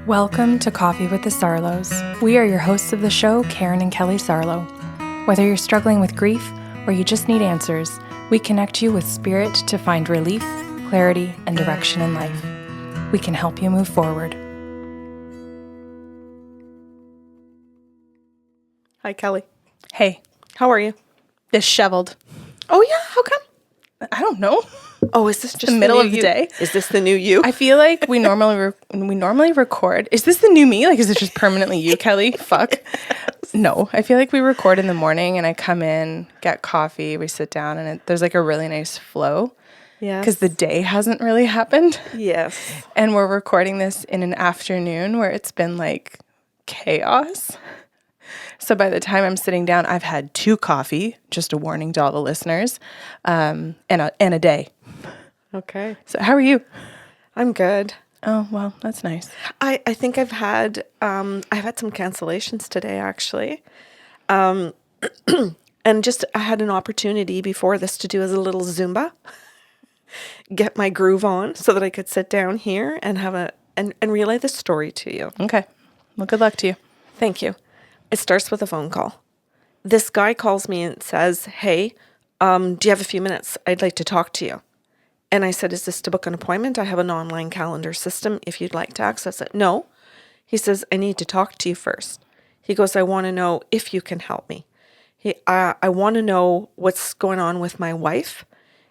Welcome to Coffee with the Sarlos. We are your hosts of the show, Karen and Kelly Sarlo. Whether you're struggling with grief or you just need answers, we connect you with spirit to find relief, clarity, and direction in life. We can help you move forward. Hi, Kelly. Hey, How are you? disheveled. Oh, yeah. How come? I don't know. Oh, is this just The middle new of the you? day? Is this the new you? I feel like we normally record. Is this the new me? Like, is it just permanently you, Kelly? Fuck. No, I feel like we record in the morning and I come in, get coffee, we sit down, and there's like a really nice flow. Yes. Because the day hasn't really happened. Yes. And we're recording this in an afternoon where it's been like chaos. So by the time I'm sitting down, I've had 2 coffee, just a warning to all the listeners, and a day. Okay. So how are you? I'm good. Oh, well, that's nice. I think I've had some cancellations today, actually. And just I had an opportunity before this to do as a little Zumba, get my groove on so that I could sit down here and and relay the story to you. Okay. Well, good luck to you. Thank you. It starts with a phone call. This guy calls me and says, "Hey, do you have a few minutes? I'd like to talk to you." And I said, "Is this to book an appointment? I have an online calendar system if you'd like to access it." "No." He says, "I need to talk to you first." He goes, "I want to know if you can help me. I want to know what's going on with my wife.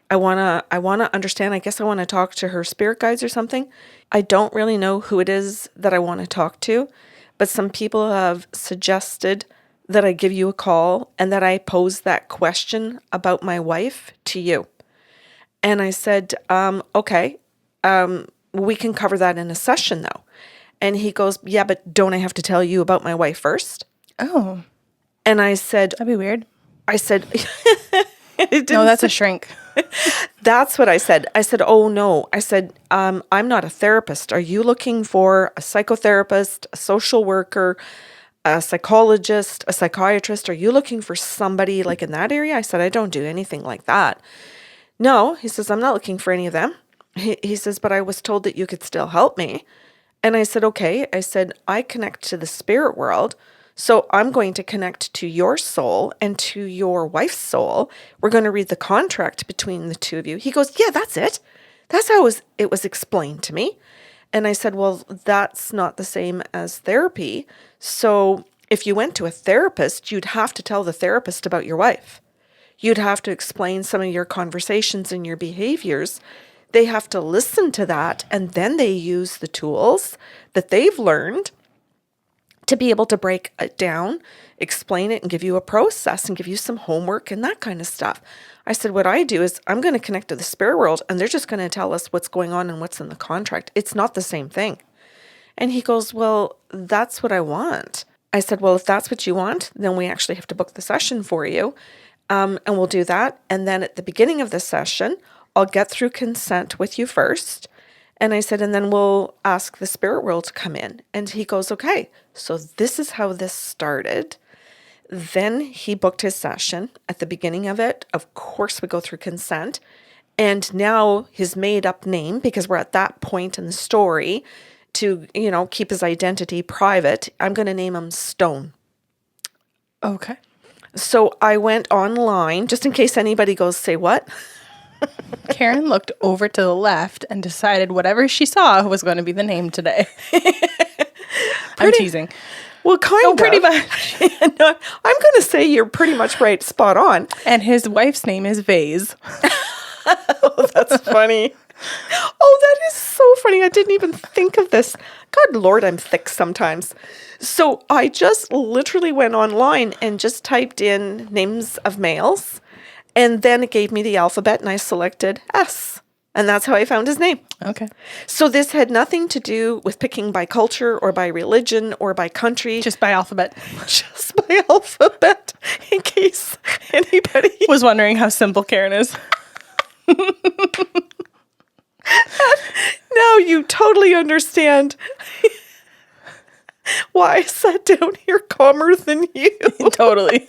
I want to understand. I guess I want to talk to her spirit guides or something. I don't really know who it is that I want to talk to, but some people have suggested that I give you a call and that I pose that question about my wife to you." And I said, "Okay, we can cover that in a session though." And he goes, "Yeah, but don't I have to tell you about my wife first?" Oh, And I said, that'd be weird. No, that's a shrink. That's what I said. I said, "Oh no." I said, "I'm not a therapist. Are you looking for a psychotherapist, a social worker, a psychologist, a psychiatrist? Are you looking for somebody like in that area?" I said, "I don't do anything like that." "No," he says, "I'm not looking for any of them." He says, "But I was told that you could still help me." And I said, "Okay." I said, "I connect to the spirit world. So I'm going to connect to your soul and to your wife's soul. We're going to read the contract between the two of you." He goes, "Yeah, that's it. That's how it was explained to me." And I said, "Well, that's not the same as therapy. So if you went to a therapist, you'd have to tell the therapist about your wife. You'd have to explain some of your conversations and your behaviors. They have to listen to that, and then they use the tools that they've learned to be able to break it down, explain it, and give you a process and give you some homework and that kind of stuff." I said, "What I do is I'm going to connect to the spirit world, and they're just going to tell us what's going on and what's in the contract. It's not the same thing." And he goes, "Well, that's what I want." I said, "Well, if that's what you want, then we actually have to book the session for you. And we'll do that. And then at the beginning of the session, I'll get through consent with you first." And I said, "And then we'll ask the spirit world to come in." And he goes, "Okay." So this is how this started. Then he booked his session. At the beginning of it, of course, we go through consent. And now his made up name, because we're at that point in the story to, keep his identity private, I'm going to name him Stone. Okay. So I went online, just in case anybody goes, "Say what?" Karen looked over to the left and decided whatever she saw was going to be the name today. I'm teasing. Well, kind of. Pretty much. No, I'm going to say you're pretty much right, spot on. And his wife's name is Vase. Oh, that's funny. Oh, that is so funny. I didn't even think of this. God Lord, I'm thick sometimes. So I just literally went online and just typed in names of males. And then it gave me the alphabet and I selected S. And that's how I found his name. Okay. So this had nothing to do with picking by culture or by religion or by country. Just by alphabet. Just by alphabet, in case anybody was wondering how simple Karen is. Now you totally understand why I sat down here calmer than you. Totally.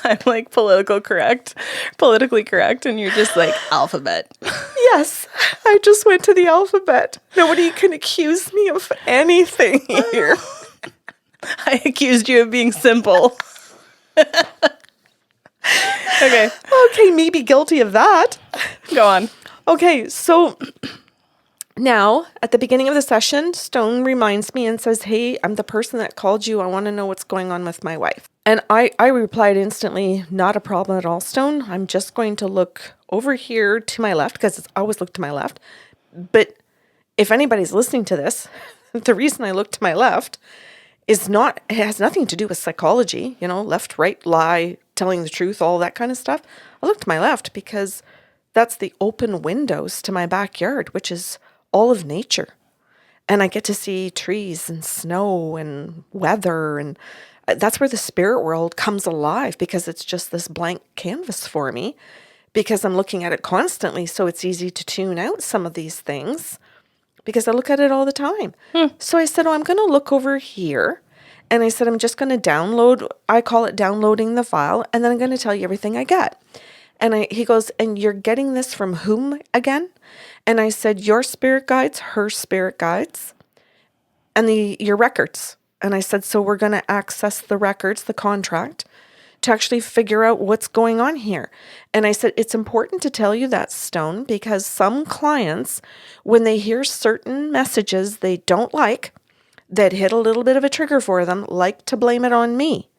I'm like politically correct, and you're just like alphabet. Yes, I just went to the alphabet. Nobody can accuse me of anything here. I accused you of being simple. Okay. Okay, me be guilty of that. Go on. Okay, so now at the beginning of the session, Stone reminds me and says, hey, I'm the person that called you. I want to know what's going on with my wife. And I replied instantly, not a problem at all, Stone. I'm just going to look over here to my left because I always look to my left. But if anybody's listening to this, the reason I look to my left it has nothing to do with psychology, left, right, lie, telling the truth, all that kind of stuff. I look to my left because that's the open windows to my backyard, which is all of nature. And I get to see trees and snow and weather. And that's where the spirit world comes alive because it's just this blank canvas for me because I'm looking at it constantly. So it's easy to tune out some of these things because I look at it all the time. So I said, I'm going to look over here. And I said, I'm just going to download, I call it downloading the file. And then I'm going to tell you everything I get. And he goes, and you're getting this from whom again? And I said, your spirit guides, her spirit guides, and your records. And I said, so we're going to access the records, the contract, to actually figure out what's going on here. And I said, it's important to tell you that, Stone, because some clients, when they hear certain messages they don't like, that hit a little bit of a trigger for them, like to blame it on me.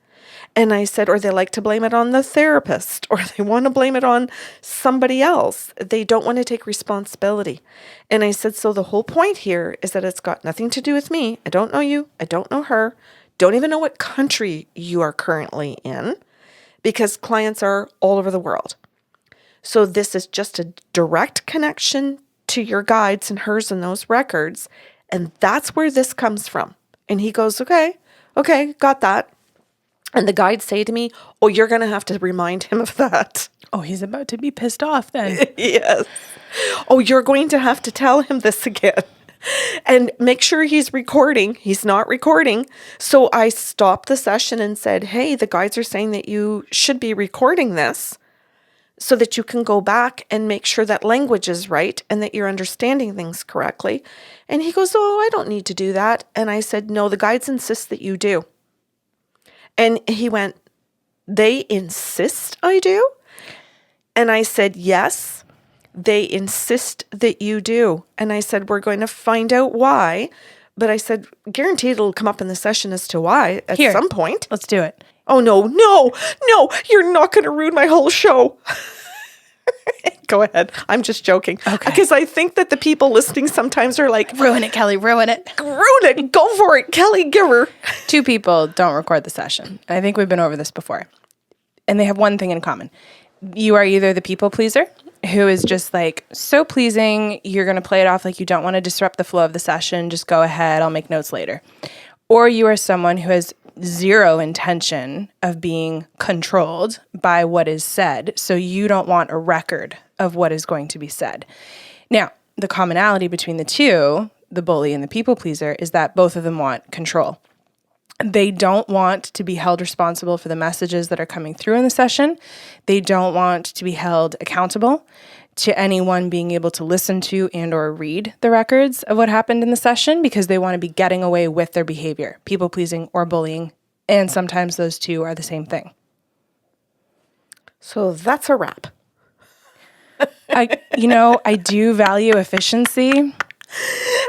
And I said, or they like to blame it on the therapist, or they want to blame it on somebody else. They don't want to take responsibility. And I said, so the whole point here is that it's got nothing to do with me. I don't know you. I don't know her. Don't even know what country you are currently in, because clients are all over the world. So this is just a direct connection to your guides and hers and those records. And that's where this comes from. And he goes, okay, got that. And the guides say to me, oh, you're going to have to remind him of that. Oh, he's about to be pissed off then. Yes. Oh, you're going to have to tell him this again. And make sure he's recording. He's not recording. So I stopped the session and said, hey, the guides are saying that you should be recording this so that you can go back and make sure that language is right and that you're understanding things correctly. And he goes, oh, I don't need to do that. And I said, no, the guides insist that you do. And he went, they insist I do? And I said, yes, they insist that you do. And I said, we're going to find out why. But I said, guaranteed it'll come up in the session as to why at some point. Let's do it. Oh, no, you're not going to ruin my whole show. Go ahead. I'm just joking. Okay. Because I think that the people listening sometimes are like, ruin it, Kelly, ruin it. Ruin it. Go for it, Kelly, give her. 2 people don't record the session. I think we've been over this before. And they have one thing in common. You are either the people pleaser, who is just like so pleasing, you're going to play it off like you don't want to disrupt the flow of the session. Just go ahead. I'll make notes later. Or you are someone who has zero intention of being controlled by what is said. So you don't want a record of what is going to be said. Now, the commonality between the two, the bully and the people pleaser, is that both of them want control. They don't want to be held responsible for the messages that are coming through in the session. They don't want to be held accountable to anyone being able to listen to and or read the records of what happened in the session because they want to be getting away with their behavior, people pleasing or bullying. And sometimes those two are the same thing. So that's a wrap. I do value efficiency.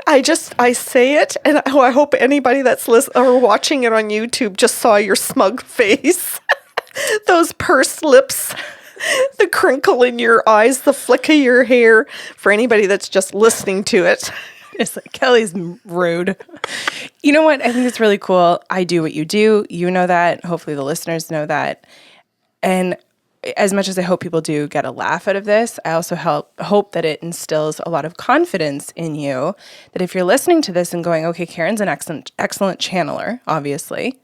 I say it, and I hope anybody that's listening or watching it on YouTube just saw your smug face. Those pursed lips, the crinkle in your eyes, the flick of your hair. For anybody that's just listening to it. It's like, Kelly's rude. You know what? I think it's really cool. I do what you do. You know that. Hopefully the listeners know that. And as much as I hope people do get a laugh out of this, I also hope that it instills a lot of confidence in you that if you're listening to this and going, okay, Karen's an excellent channeler, obviously,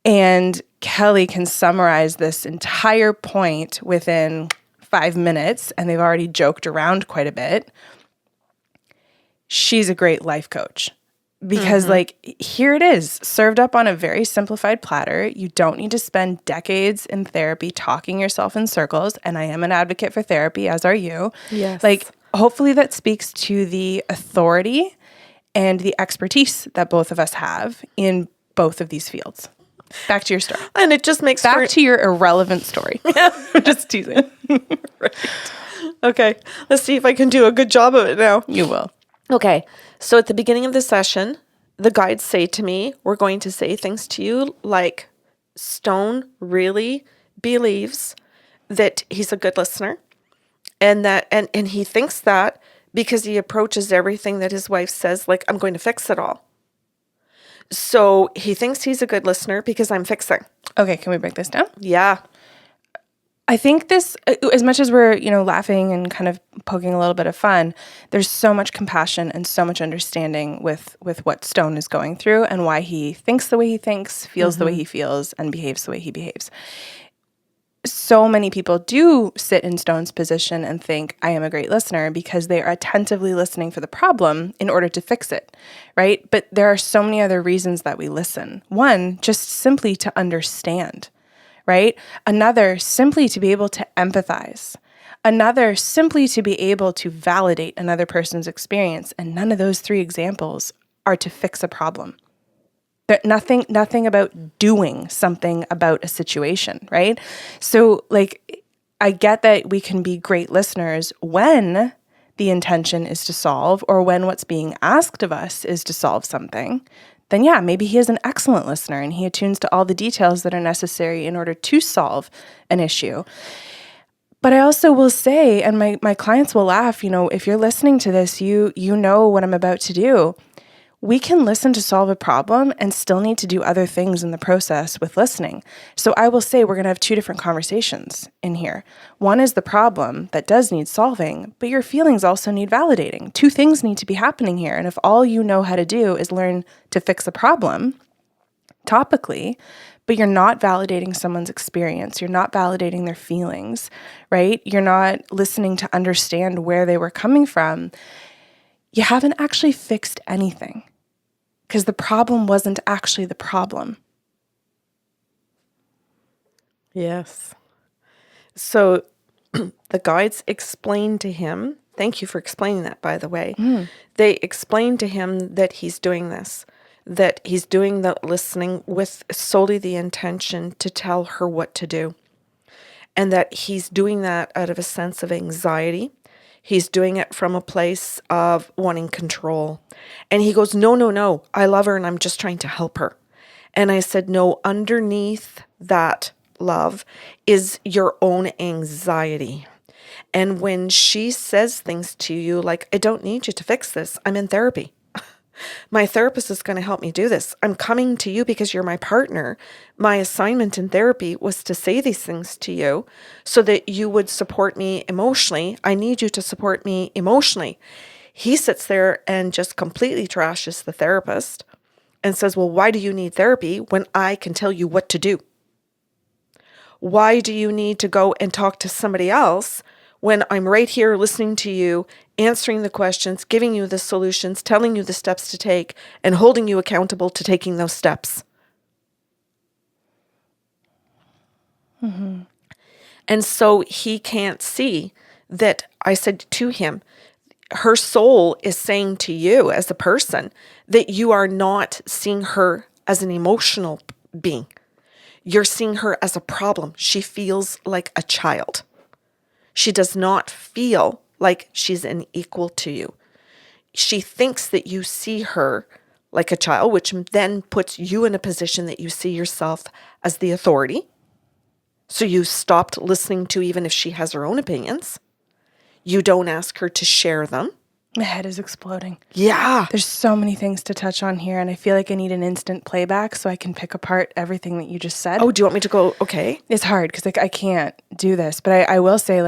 and Kelly can summarize this entire point within 5 minutes, and they've already joked around quite a bit. She's a great life coach. Because like, here it is, served up on a very simplified platter. You don't need to spend decades in therapy talking yourself in circles. And I am an advocate for therapy, as are you. Yes. Like, hopefully that speaks to the authority and the expertise that both of us have in both of these fields. Back to your story. And it just makes Back to your irrelevant story. Just teasing. Right. Okay. Let's see if I can do a good job of it now. You will. Okay. So at the beginning of the session, the guides say to me, we're going to say things to you like Stone really believes that he's a good listener, and that and he thinks that because he approaches everything that his wife says like, I'm going to fix it all. So he thinks he's a good listener because I'm fixing. Okay, can we break this down? Yeah. I think this, as much as we're, laughing and kind of poking a little bit of fun, there's so much compassion and so much understanding with what Stone is going through and why he thinks the way he thinks, feels the way he feels, and behaves the way he behaves. So many people do sit in Stone's position and think, I am a great listener, because they are attentively listening for the problem in order to fix it, right? But there are so many other reasons that we listen. One, just simply to understand. Right? Another, simply to be able to empathize. Another, simply to be able to validate another person's experience. And none of those three examples are to fix a problem. Nothing about doing something about a situation, right? So, like, I get that we can be great listeners when the intention is to solve, or when what's being asked of us is to solve something. Then yeah, maybe he is an excellent listener and he attunes to all the details that are necessary in order to solve an issue. But I also will say, and my clients will laugh, if you're listening to this, you know what I'm about to do. We can listen to solve a problem and still need to do other things in the process with listening. So I will say we're going to have two different conversations in here. One is the problem that does need solving, but your feelings also need validating. Two things need to be happening here. And if all you know how to do is learn to fix a problem topically, but you're not validating someone's experience, you're not validating their feelings, right? You're not listening to understand where they were coming from, you haven't actually fixed anything, because the problem wasn't actually the problem. Yes. So the guides explained to him, thank you for explaining that, by the way. They explained to him that he's doing this, that he's doing the listening with solely the intention to tell her what to do, and that he's doing that out of a sense of anxiety. He's doing it from a place of wanting control. And he goes, no, I love her and I'm just trying to help her. And I said, no, underneath that love is your own anxiety. And when she says things to you like, I don't need you to fix this, I'm in therapy. My therapist is going to help me do this. I'm coming to you because you're my partner. My assignment in therapy was to say these things to you so that you would support me emotionally. I need you to support me emotionally. He sits there and just completely trashes the therapist and says, well, why do you need therapy when I can tell you what to do? Why do you need to go and talk to somebody else when I'm right here listening to you, answering the questions, giving you the solutions, telling you the steps to take, and holding you accountable to taking those steps? And so he can't see that I said to him, her soul is saying to you as a person that you are not seeing her as an emotional being. You're seeing her as a problem. She feels like a child. She does not feel like she's an equal to you. She thinks that you see her like a child, which then puts you in a position that you see yourself as the authority. So you stopped listening to even if she has her own opinions. You don't ask her to share them. My head is exploding. Yeah. There's so many things to touch on here, and I feel like I need an instant playback so I can pick apart everything that you just said. Oh, do you want me to go? Okay. It's hard because I can't do this, but I will say,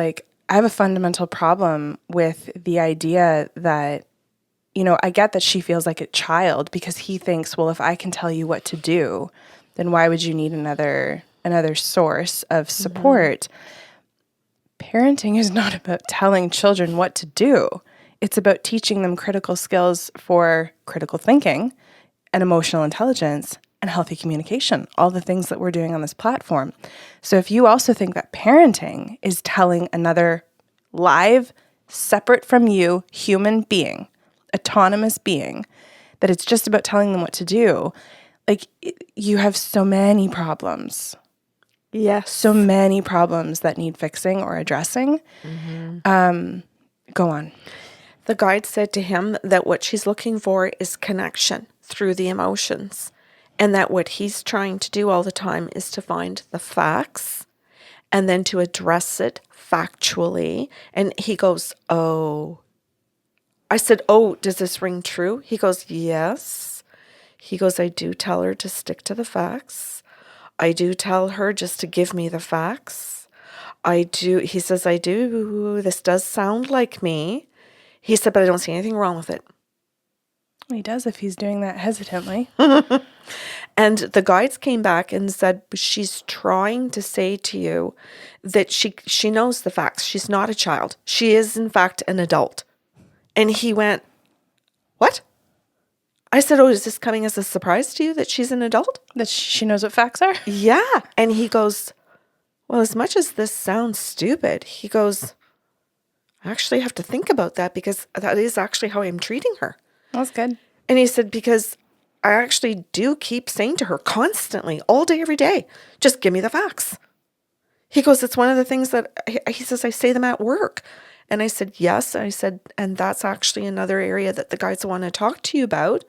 I have a fundamental problem with the idea that, I get that she feels like a child because he thinks, well, if I can tell you what to do, then why would you need another source of support? Parenting is not about telling children what to do. It's about teaching them critical skills for critical thinking and emotional intelligence and healthy communication, all the things that we're doing on this platform. So if you also think that parenting is telling another live, separate from you, human being, autonomous being, that it's just about telling them what to do, like, you have so many problems. Yes. So many problems that need fixing or addressing. Go on. The guide said to him that what she's looking for is connection through the emotions, and that what he's trying to do all the time is to find the facts and then to address it factually. And he goes, oh. I said, oh, does this ring true? He goes, yes. He goes, I do tell her to stick to the facts. I do tell her just to give me the facts. I do. He says, I do. This does sound like me. He said, but I don't see anything wrong with it. He does if he's doing that hesitantly. And the guides came back and said, she's trying to say to you that she knows the facts. She's not a child. She is, in fact, an adult. And he went, what? I said, oh, is this coming as a surprise to you that she's an adult? That she knows what facts are? Yeah. And he goes, well, as much as this sounds stupid, he goes, I actually have to think about that because that is actually how I'm treating her. That's good. And he said, because I actually do keep saying to her constantly, all day, every day, just give me the facts. He goes, it's one of the things that, he says, I say them at work. And I said, yes. I said, and that's actually another area that the guides want to talk to you about,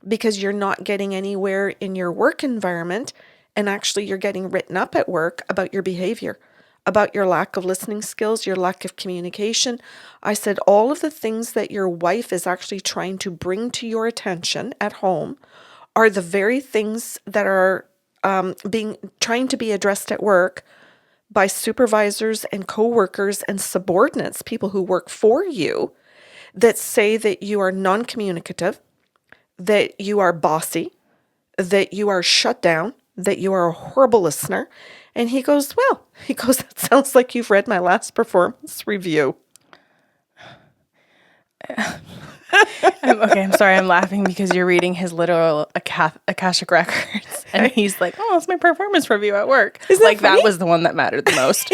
because you're not getting anywhere in your work environment. And actually you're getting written up at work about your behavior, about your lack of listening skills, your lack of communication. I said, all of the things that your wife is actually trying to bring to your attention at home are the very things that are trying to be addressed at work by supervisors and coworkers and subordinates, people who work for you, that say that you are non-communicative, that you are bossy, that you are shut down, that you are a horrible listener. And he goes, that sounds like you've read my last performance review. I'm sorry, I'm laughing because you're reading his literal Akashic records. And he's like, oh, it's my performance review at work. Isn't that was the one that mattered the most.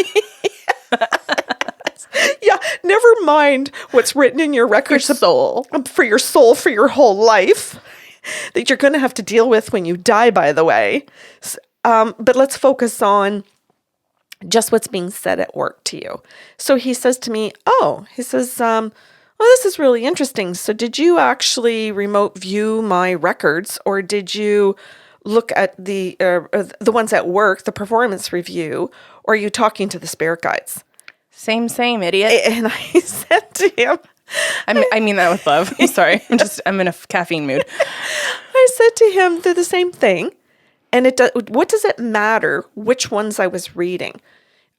Yeah, never mind what's written in your records for your soul, for your whole life, that you're going to have to deal with when you die, by the way. But let's focus on just what's being said at work to you. So he says to me, well, this is really interesting. So did you actually remote view my records, or did you look at the ones at work, the performance review, or are you talking to the spirit guides? Same, idiot. And I said to him, I mean that with love. I'm sorry. I'm in a caffeine mood. I said to him, they're the same thing. And what does it matter which ones I was reading?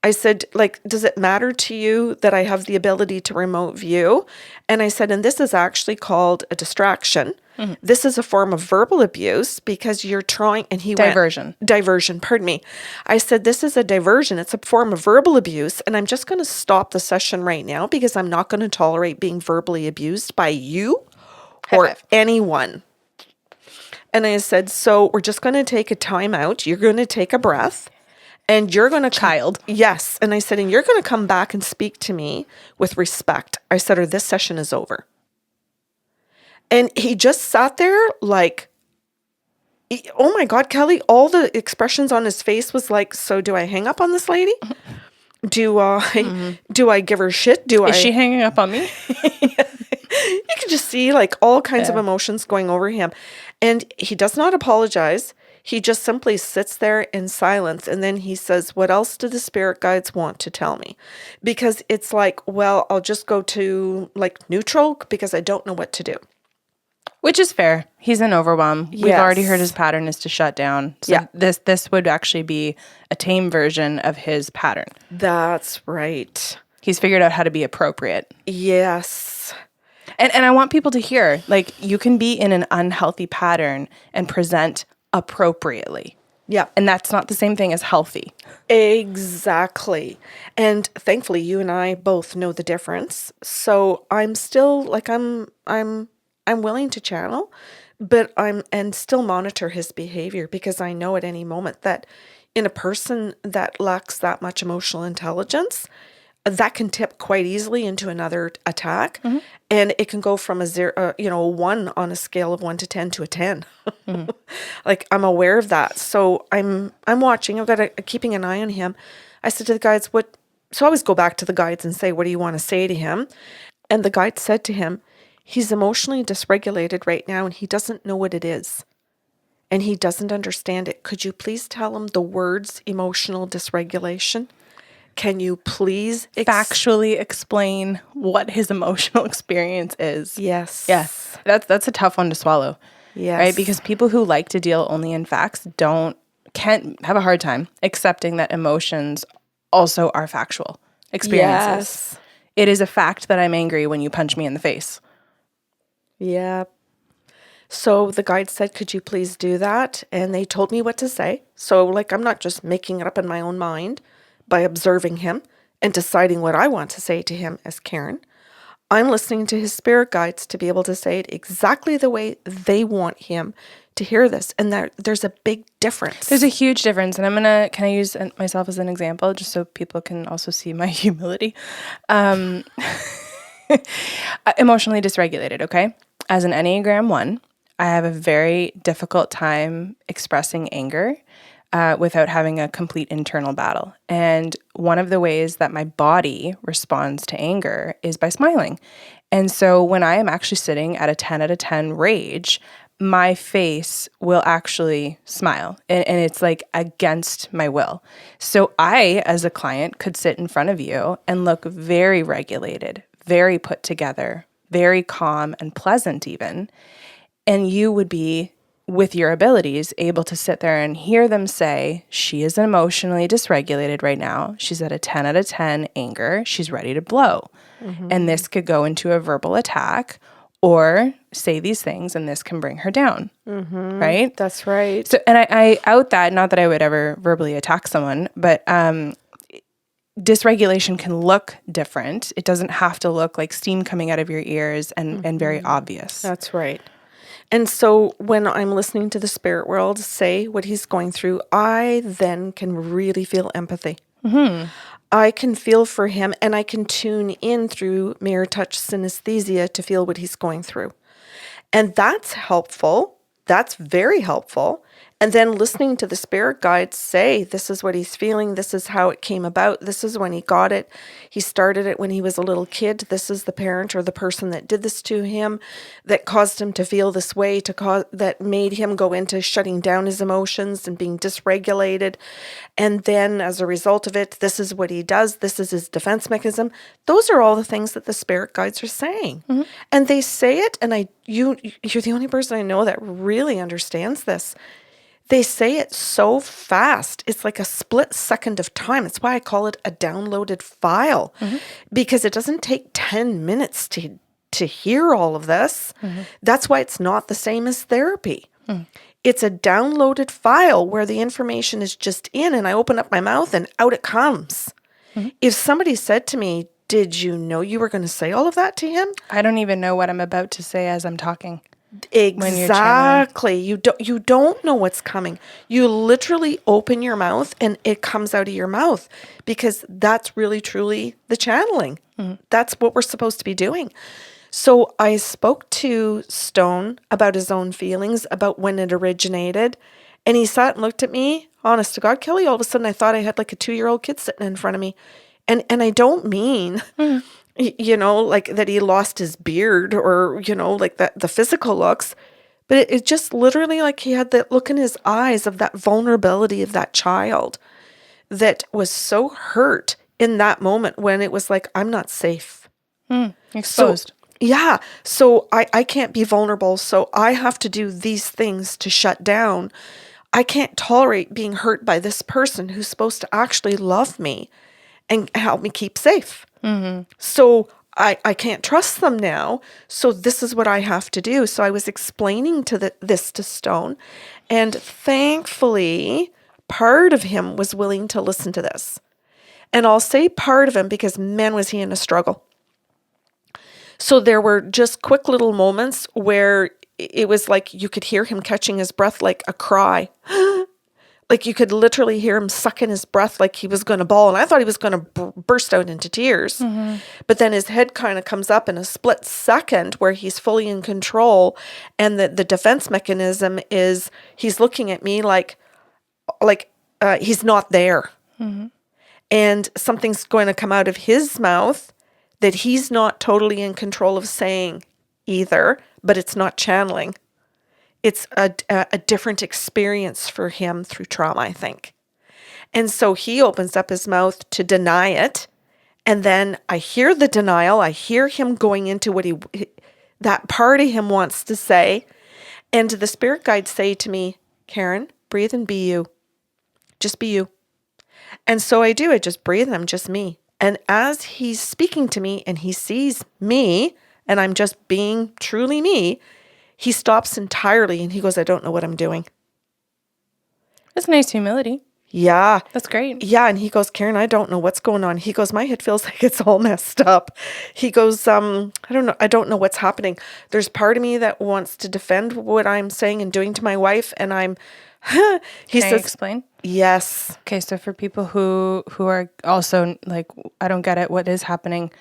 I said, does it matter to you that I have the ability to remote view? And I said, and this is actually called a distraction. Mm-hmm. This is a form of verbal abuse because you're trying, and he diversion. Diversion, pardon me. I said, this is a diversion. It's a form of verbal abuse. And I'm just going to stop the session right now because I'm not going to tolerate being verbally abused by you or anyone. And I said, so we're just going to take a time out. You're going to take a breath. And you're going to... Yes. And I said, and you're going to come back and speak to me with respect. I said, or this session is over. And he just sat there like, oh my God, Kelly, all the expressions on his face was like, so do I hang up on this lady? Do I give her shit? Is she hanging up on me? You can just see like all kinds of emotions going over him. And he does not apologize. He just simply sits there in silence. And then he says, what else do the spirit guides want to tell me? Because it's like, well, I'll just go to like neutral because I don't know what to do. Which is fair. He's in overwhelm. Yes. We've already heard his pattern is to shut down. So this would actually be a tame version of his pattern. That's right. He's figured out how to be appropriate. Yes. And I want people to hear, like, you can be in an unhealthy pattern and present appropriately. Yeah. And that's not the same thing as healthy. Exactly. And thankfully you and I both know the difference. So I'm still like I'm willing to channel, but and still monitor his behavior, because I know at any moment that in a person that lacks that much emotional intelligence, that can tip quite easily into another attack. And it can go from a 0, a 1 on a scale of 1 to 10 to a 10. Like, I'm aware of that. So I'm watching. I've got keeping an eye on him. I said to the guides, so I always go back to the guides and say, what do you want to say to him? And the guide said to him, he's emotionally dysregulated right now and he doesn't know what it is. And he doesn't understand it. Could you please tell him the words emotional dysregulation? Can you please Factually explain what his emotional experience is? Yes. Yes. That's a tough one to swallow. Yes. Right? Because people who like to deal only in facts can't have a hard time accepting that emotions also are factual experiences. Yes. It is a fact that I'm angry when you punch me in the face. Yeah. So the guide said, could you please do that? And they told me what to say. So, like, I'm not just making it up in my own mind by observing him and deciding what I want to say to him as Karen. I'm listening to his spirit guides to be able to say it exactly the way they want him to hear this. And there's a big difference. There's a huge difference. And can I use myself as an example just so people can also see my humility? Emotionally dysregulated, okay? As an Enneagram 1, I have a very difficult time expressing anger without having a complete internal battle. And one of the ways that my body responds to anger is by smiling. And so when I am actually sitting at a 10 out of 10 rage, my face will actually smile. And it's like against my will. So I, as a client, could sit in front of you and look very regulated, very put together, very calm and pleasant even. And you would be, with your abilities, able to sit there and hear them say, she is emotionally dysregulated right now. She's at a 10 out of 10 anger. She's ready to blow. And this could go into a verbal attack or say these things, and this can bring her down. Right? That's right. So, and I out that, not that I would ever verbally attack someone, but dysregulation can look different. It doesn't have to look like steam coming out of your ears and very obvious. That's right. And so when I'm listening to the spirit world say what he's going through, I then can really feel empathy. I can feel for him, and I can tune in through mirror touch synesthesia to feel what he's going through. And that's helpful. That's very helpful. And then listening to the spirit guides say, this is what he's feeling. This is how it came about. This is when he got it. He started it when he was a little kid. This is the parent or the person that did this to him, that caused him to feel this way, that made him go into shutting down his emotions and being dysregulated. And then as a result of it, this is what he does. This is his defense mechanism. Those are all the things that the spirit guides are saying. And they say it, and you're the only person I know that really understands this. They say it so fast. It's like a split second of time. It's why I call it a downloaded file, because it doesn't take 10 minutes to hear all of this. That's why it's not the same as therapy. It's a downloaded file where the information is just in, and I open up my mouth and out it comes. If somebody said to me, did you know you were going to say all of that to him? I don't even know what I'm about to say as I'm talking. Exactly. You don't know what's coming. You literally open your mouth and it comes out of your mouth, because that's really truly the channeling. That's what we're supposed to be doing. So I spoke to Stone about his own feelings, about when it originated, and he sat and looked at me. Honest to God, Kelly, all of a sudden I thought I had like a 2-year-old kid sitting in front of me. And I don't mean like that he lost his beard or, like the physical looks, but it just literally like he had that look in his eyes of that vulnerability of that child that was so hurt in that moment when it was like, I'm not safe. Exposed. So I can't be vulnerable. So I have to do these things to shut down. I can't tolerate being hurt by this person who's supposed to actually love me and help me keep safe. So I can't trust them now. So this is what I have to do. So I was explaining this to Stone, and thankfully part of him was willing to listen to this. And I'll say part of him because, man, was he in a struggle. So there were just quick little moments where it was like you could hear him catching his breath, like a cry. Like you could literally hear him sucking his breath like he was going to bawl. And I thought he was going to burst out into tears. Mm-hmm. But then his head kind of comes up in a split second where he's fully in control. And the defense mechanism is he's looking at me like he's not there. Mm-hmm. And something's going to come out of his mouth that he's not totally in control of saying either, but it's not channeling. It's a different experience for him through trauma, I think. And so he opens up his mouth to deny it. And then I hear the denial. I hear him going into what that part of him wants to say. And the spirit guides say to me, Karen, breathe and be you. Just be you. And so I do. I just breathe and I'm just me. And as he's speaking to me and he sees me and I'm just being truly me, he stops entirely and he goes, I don't know what I'm doing. That's nice humility. Yeah. That's great. Yeah. And he goes, Karen, I don't know what's going on. He goes, my head feels like it's all messed up. He goes, I don't know. I don't know what's happening. There's part of me that wants to defend what I'm saying and doing to my wife. And I'm, he Can says, I explain? Yes. Okay. So for people who are also like, I don't get it. What is happening?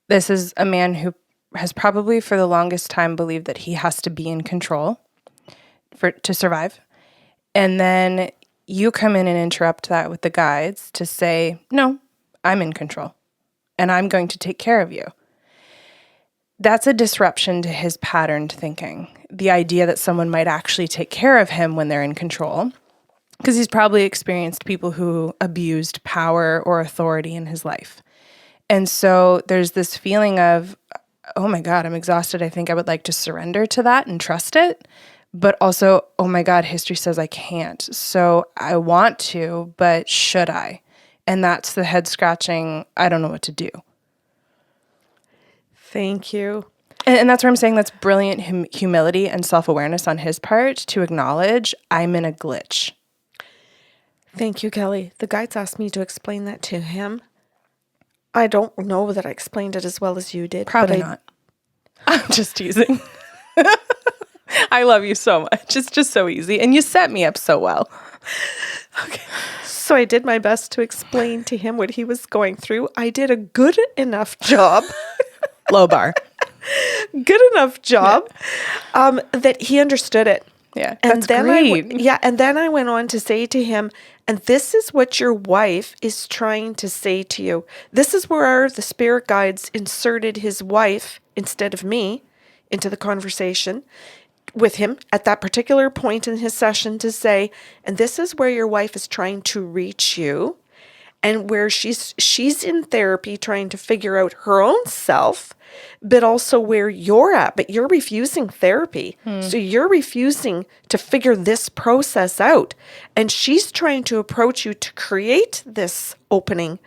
This is a man who has probably for the longest time believed that he has to be in control to survive. And then you come in and interrupt that with the guides to say, no, I'm in control and I'm going to take care of you. That's a disruption to his patterned thinking. The idea that someone might actually take care of him when they're in control, because he's probably experienced people who abused power or authority in his life. And so there's this feeling of, oh my God, I'm exhausted. I think I would like to surrender to that and trust it. But also, oh my God, history says I can't. So I want to, but should I? And that's the head scratching, I don't know what to do. Thank you. And that's where I'm saying that's brilliant humility and self-awareness on his part to acknowledge I'm in a glitch. Thank you, Kelly. The guides asked me to explain that to him. I don't know that I explained it as well as you did. Probably not. I'm just teasing. I love you so much. It's just so easy. And you set me up so well. Okay. So I did my best to explain to him what he was going through. I did a good enough job. Low bar. Good enough job that he understood it. Yeah, and that's then great. And then I went on to say to him, and this is what your wife is trying to say to you. This is where the spirit guides inserted his wife instead of me into the conversation with him at that particular point in his session to say, and this is where your wife is trying to reach you, and where she's in therapy trying to figure out her own self, but also where you're at, but you're refusing therapy. So you're refusing to figure this process out. And she's trying to approach you to create this opening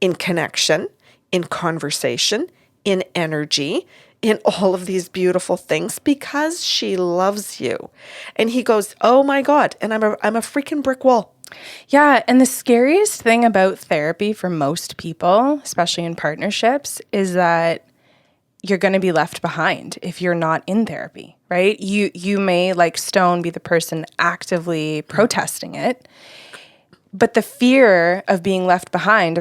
in connection, in conversation, in energy, in all of these beautiful things because she loves you. And he goes, oh my God. And I'm a freaking brick wall. Yeah. And the scariest thing about therapy for most people, especially in partnerships, is that you're going to be left behind if you're not in therapy, right? You may, like Stone, be the person actively protesting it, but the fear of being left behind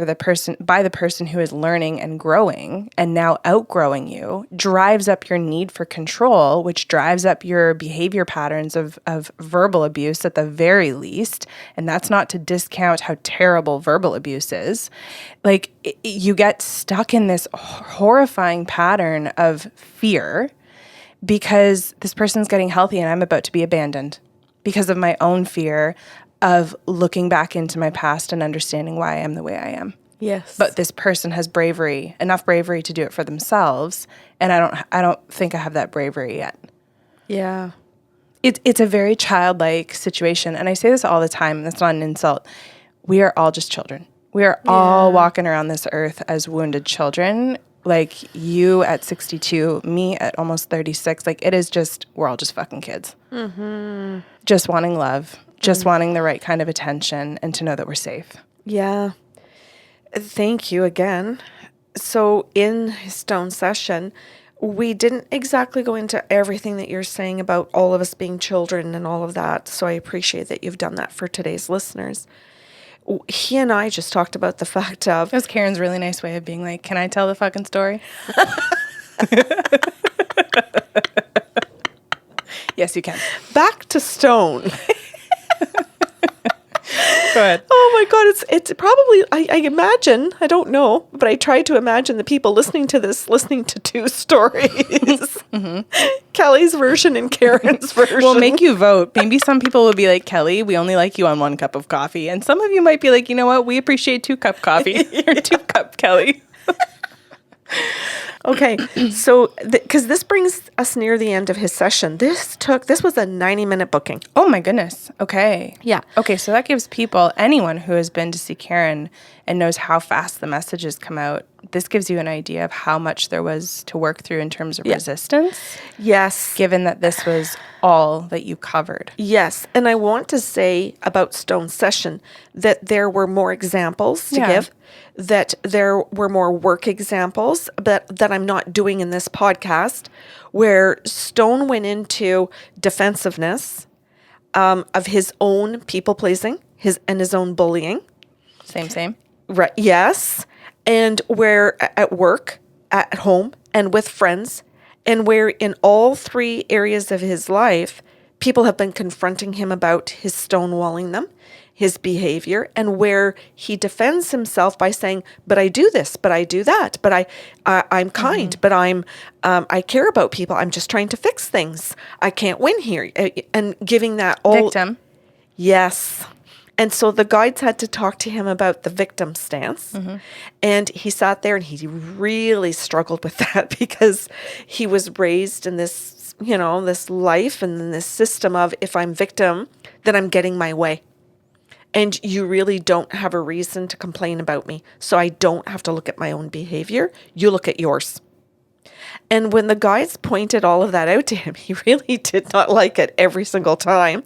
by the person who is learning and growing and now outgrowing you drives up your need for control, which drives up your behavior patterns of verbal abuse at the very least. And that's not to discount how terrible verbal abuse is. Like, you get stuck in this horrifying pattern of fear because this person's getting healthy and I'm about to be abandoned because of my own fear of looking back into my past and understanding why I am the way I am. Yes. But this person has enough bravery to do it for themselves, and I don't think I have that bravery yet. Yeah. It's a very childlike situation, and I say this all the time, and that's not an insult. We are all just children. We are all walking around this earth as wounded children like you at 62, me at almost 36, like it is just, we're all just fucking kids. Mm-hmm. Just wanting love, just wanting the right kind of attention and to know that we're safe. Yeah. Thank you again. So in Stone Session, we didn't exactly go into everything that you're saying about all of us being children and all of that. So I appreciate that you've done that for today's listeners. He and I just talked about the fact of... That was Karen's really nice way of being like, can I tell the fucking story? Yes, you can. Back to Stone. Go ahead. Oh my God, it's probably, I imagine, I don't know, but I try to imagine the people listening to this, listening to two stories. Mm-hmm. Kelly's version and Karen's version. We'll make you vote. Maybe some people will be like, Kelly, we only like you on 1 cup of coffee. And some of you might be like, you know what, we appreciate 2 cup coffee. Or 2 cup Kelly. Okay, so because this brings us near the end of his session. This was a 90-minute booking. Oh my goodness. Okay. Yeah. Okay, so that gives people, anyone who has been to see Karen and knows how fast the messages come out, this gives you an idea of how much there was to work through in terms of resistance. Yes. Given that this was all that you covered. Yes. And I want to say about Stone's session that there were more examples to give, that there were more work examples that I'm not doing in this podcast, where Stone went into defensiveness of his own people-pleasing, his own bullying. Same. Right. Yes. And where at work, at home, and with friends, and where in all 3 areas of his life, people have been confronting him about his stonewalling them, his behavior, and where he defends himself by saying, but I do this, but I do that, but I'm kind, but I care about people. I'm just trying to fix things. I can't win here. And giving that all... Victim. Yes. And so the guides had to talk to him about the victim stance. Mm-hmm. And he sat there and he really struggled with that because he was raised in this, this life and in this system of, if I'm victim, then I'm getting my way. And you really don't have a reason to complain about me. So I don't have to look at my own behavior. You look at yours. And when the guides pointed all of that out to him, he really did not like it every single time.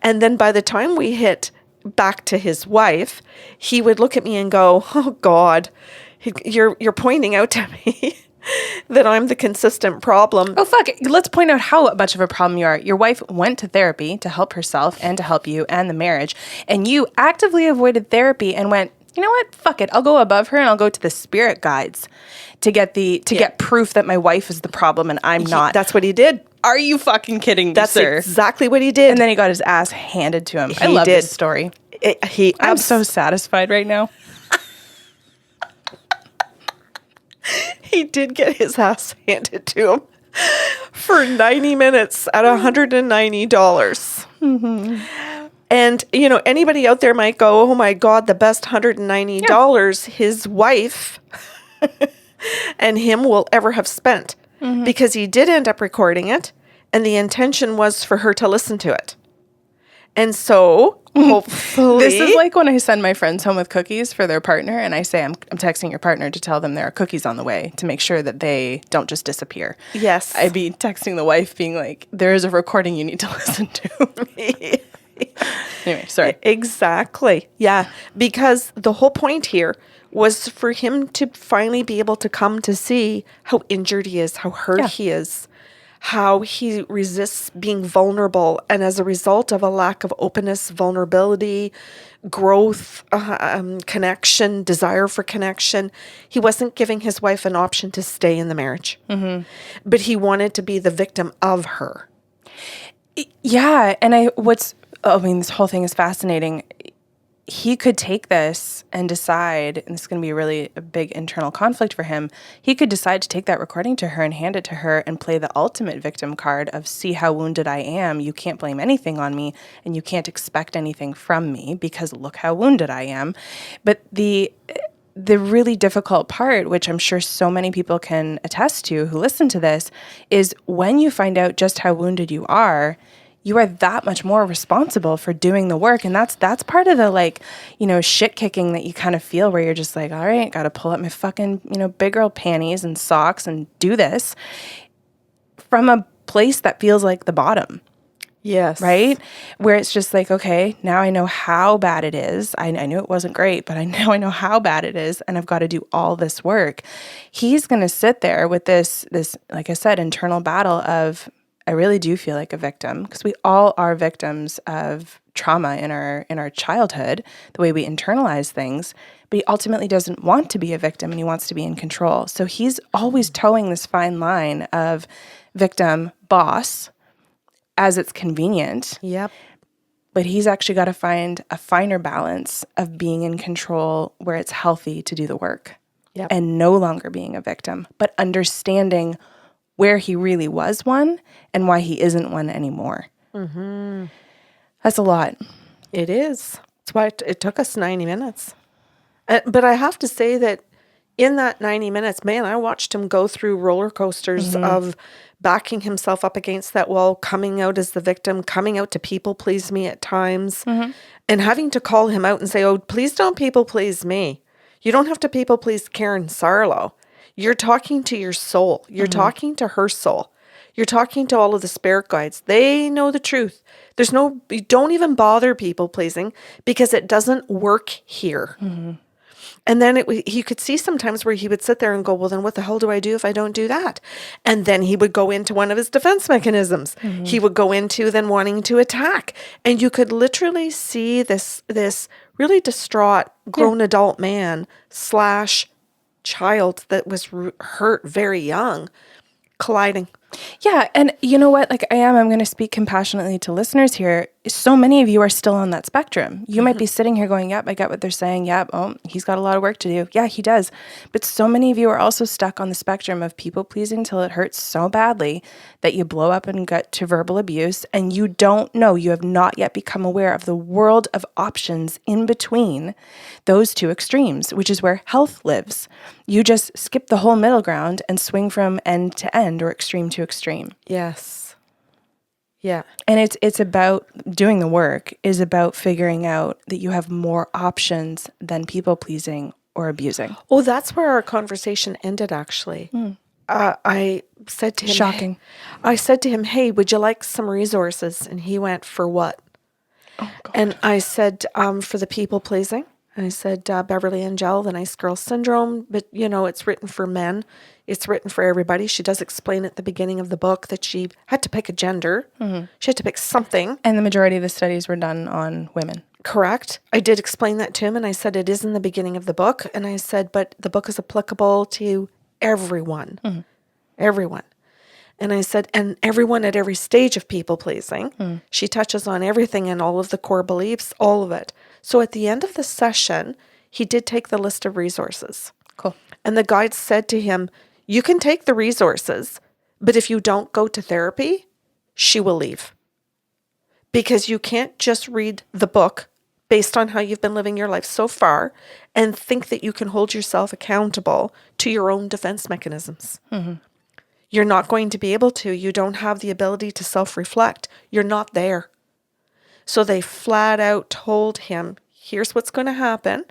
And then by the time we hit back to his wife, he would look at me and go, oh God, you're pointing out to me that I'm the consistent problem. Oh, fuck. Let's point out how much of a problem you are. Your wife went to therapy to help herself and to help you and the marriage. And you actively avoided therapy and went, you know what? Fuck it. I'll go above her and I'll go to the spirit guides to get get proof that my wife is the problem and I'm not. That's what he did. Are you fucking kidding me, That's sir? exactly what he did. And then he got his ass handed to him. I love this story. I'm so satisfied right now. He did get his ass handed to him for 90 minutes at $190. Mm-hmm. And, anybody out there might go, oh my God, the best $190 his wife and him will ever have spent. Mm-hmm. Because he did end up recording it, and the intention was for her to listen to it. And so, hopefully... This is like when I send my friends home with cookies for their partner, and I say, I'm texting your partner to tell them there are cookies on the way to make sure that they don't just disappear. Yes. I'd be texting the wife being like, there is a recording you need to listen to. Anyway, sorry. Exactly. Yeah. Because the whole point here was for him to finally be able to come to see how injured he is, how hurt he is, how he resists being vulnerable. And as a result of a lack of openness, vulnerability, growth, connection, desire for connection, he wasn't giving his wife an option to stay in the marriage. Mm-hmm. But he wanted to be the victim of her. Yeah. And this whole thing is fascinating. He could take this and decide, and this is going to be really a big internal conflict for him, he could decide to take that recording to her and hand it to her and play the ultimate victim card of, see how wounded I am, you can't blame anything on me, and you can't expect anything from me because look how wounded I am. But the really difficult part, which I'm sure so many people can attest to who listen to this, is when you find out just how wounded you are, you are that much more responsible for doing the work. And that's part of the like, shit kicking that you kind of feel where you're just like, all right, got to pull up my fucking, big girl panties and socks and do this from a place that feels like the bottom. Yes. Right? Where it's just like, okay, now I know how bad it is. I knew it wasn't great, but I know how bad it is, and I've got to do all this work. He's going to sit there with this, like I said, internal battle of, I really do feel like a victim, because we all are victims of trauma in our childhood, the way we internalize things, but he ultimately doesn't want to be a victim and he wants to be in control. So he's always towing this fine line of victim, boss, as it's convenient. Yep. But he's actually got to find a finer balance of being in control where it's healthy to do the work. Yep. And no longer being a victim, but understanding where he really was one and why he isn't one anymore. Mm-hmm. That's a lot. It is. That's why it took us 90 minutes. But I have to say that in that 90 minutes, man, I watched him go through roller coasters of backing himself up against that wall, coming out as the victim, coming out to people please me at times, and having to call him out and say, oh, please don't people please me. You don't have to people please Karen Sarlo. You're talking to your soul. You're talking to her soul. You're talking to all of the spirit guides. They know the truth. You don't even bother people pleasing because it doesn't work here. And then he could see sometimes where he would sit there and go, well, then what the hell do I do if I don't do that? And then he would go into one of his defense mechanisms. He would go into then wanting to attack. And you could literally see this really distraught grown adult man / child that was hurt very young colliding. Yeah. And you know what? Like I'm going to speak compassionately to listeners here. So many of you are still on that spectrum. You might be sitting here going, yep, I get what they're saying. Yep. Oh, he's got a lot of work to do. Yeah, he does. But so many of you are also stuck on the spectrum of people pleasing till it hurts so badly that you blow up and get to verbal abuse, and you don't know, you have not yet become aware of the world of options in between those two extremes, which is where health lives. You just skip the whole middle ground and swing from end to end or extreme to extreme. Yes. Yeah. And it's about doing the work is about figuring out that you have more options than people pleasing or abusing. Oh, that's where our conversation ended, actually. I said to him, Shocking. I said to him, hey, would you like some resources? And he went, for what? Oh, God. And I said, for the people pleasing. And I said, Beverly Angel, the nice girl syndrome. But, it's written for men. It's written for everybody. She does explain at the beginning of the book that she had to pick a gender. She had to pick something. And the majority of the studies were done on women. Correct. I did explain that to him, and I said it is in the beginning of the book. And I said, but the book is applicable to everyone. Everyone. And I said, and everyone at every stage of people pleasing. She touches on everything and all of the core beliefs, all of it. So at the end of the session, he did take the list of resources. Cool. And the guide said to him, you can take the resources, but if you don't go to therapy, she will leave. Because you can't just read the book based on how you've been living your life so far and think that you can hold yourself accountable to your own defense mechanisms. You're not going to be able to. You don't have the ability to self-reflect. You're not there. So they flat out told him, here's what's going to happen.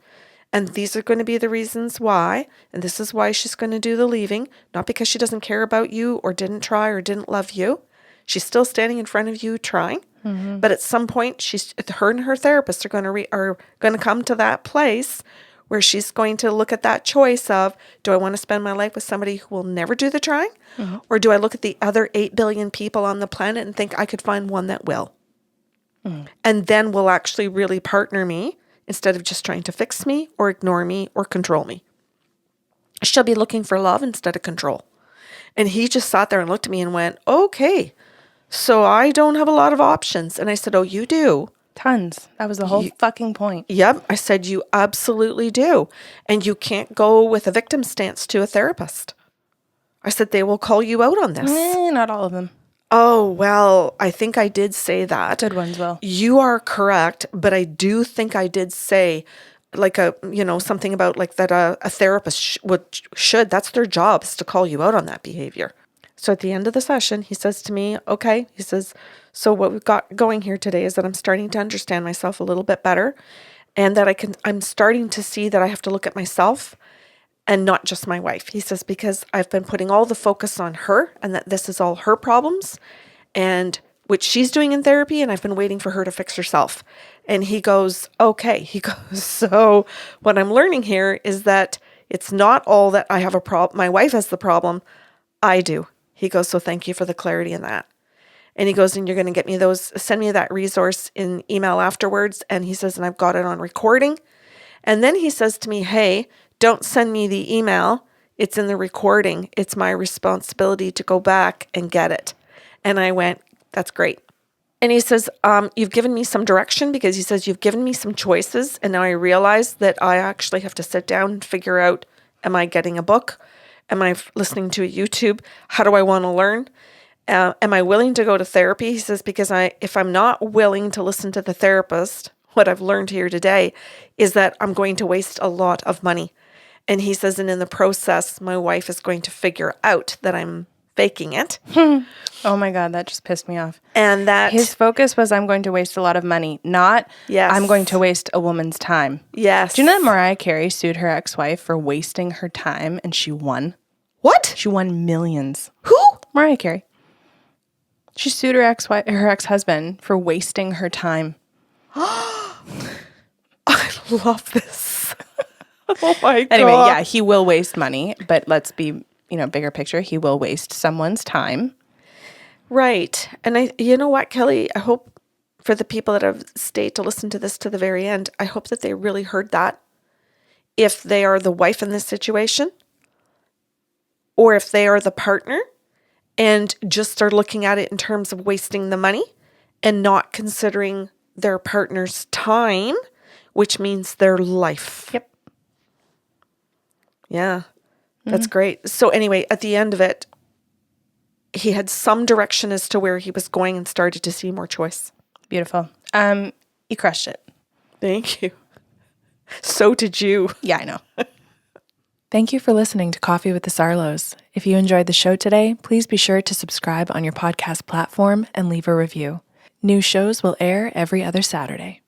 And these are going to be the reasons why. And this is why she's going to do the leaving. Not because she doesn't care about you or didn't try or didn't love you. She's still standing in front of you trying. But at some point, her and her therapist are going to come to that place where she's going to look at that choice of, do I want to spend my life with somebody who will never do the trying? Or do I look at the other 8 billion people on the planet and think I could find one that will? And then will actually really partner me instead of just trying to fix me or ignore me or control me. She'll be looking for love instead of control. And he just sat there and looked at me and went, okay, so I don't have a lot of options. And I said, oh, you do. Tons. That was the whole fucking point. Yep. I said, you absolutely do. And you can't go with a victim stance to a therapist. I said, they will call you out on this. Not all of them. Oh, well, I think I did say that. Good ones will. You are correct, but I do think I did say like something about like that a therapist should, that's their job, is to call you out on that behavior. So at the end of the session, he says to me, okay, he says, so what we've got going here today is that I'm starting to understand myself a little bit better, and that I'm starting to see that I have to look at myself and not just my wife. He says, because I've been putting all the focus on her and that this is all her problems and which she's doing in therapy, and I've been waiting for her to fix herself. And he goes, okay. He goes, so what I'm learning here is that it's not all that I have a problem. My wife has the problem. I do. He goes, so thank you for the clarity in that. And he goes, and you're going to get me send me that resource in email afterwards. And he says, and I've got it on recording. And then he says to me, hey, don't send me the email. It's in the recording. It's my responsibility to go back and get it. And I went, that's great. And he says, you've given me some direction, because he says, you've given me some choices. And now I realize that I actually have to sit down and figure out, am I getting a book? Am I listening to a YouTube? How do I want to learn? Am I willing to go to therapy? He says, because if I'm not willing to listen to the therapist, what I've learned here today is that I'm going to waste a lot of money. And he says, and in the process, my wife is going to figure out that I'm faking it. Oh my God, that just pissed me off. And that his focus was, I'm going to waste a lot of money, not Yes. I'm going to waste a woman's time. Yes. Do you know that Mariah Carey sued her ex-wife for wasting her time, and she won? What? She won millions. Who? Mariah Carey. She sued her ex-husband for wasting her time. I love this. Oh my God. Anyway, yeah, he will waste money, but let's be, bigger picture. He will waste someone's time. Right. And you know what, Kelly? I hope for the people that have stayed to listen to this to the very end, I hope that they really heard that. If they are the wife in this situation, or if they are the partner and just are looking at it in terms of wasting the money and not considering their partner's time, which means their life. Yep. Yeah, that's great. So anyway, at the end of it, he had some direction as to where he was going and started to see more choice. Beautiful. You crushed it. Thank you. So did you. Yeah, I know. Thank you for listening to Coffee with the Sarlos. If you enjoyed the show today, please be sure to subscribe on your podcast platform and leave a review. New shows will air every other Saturday.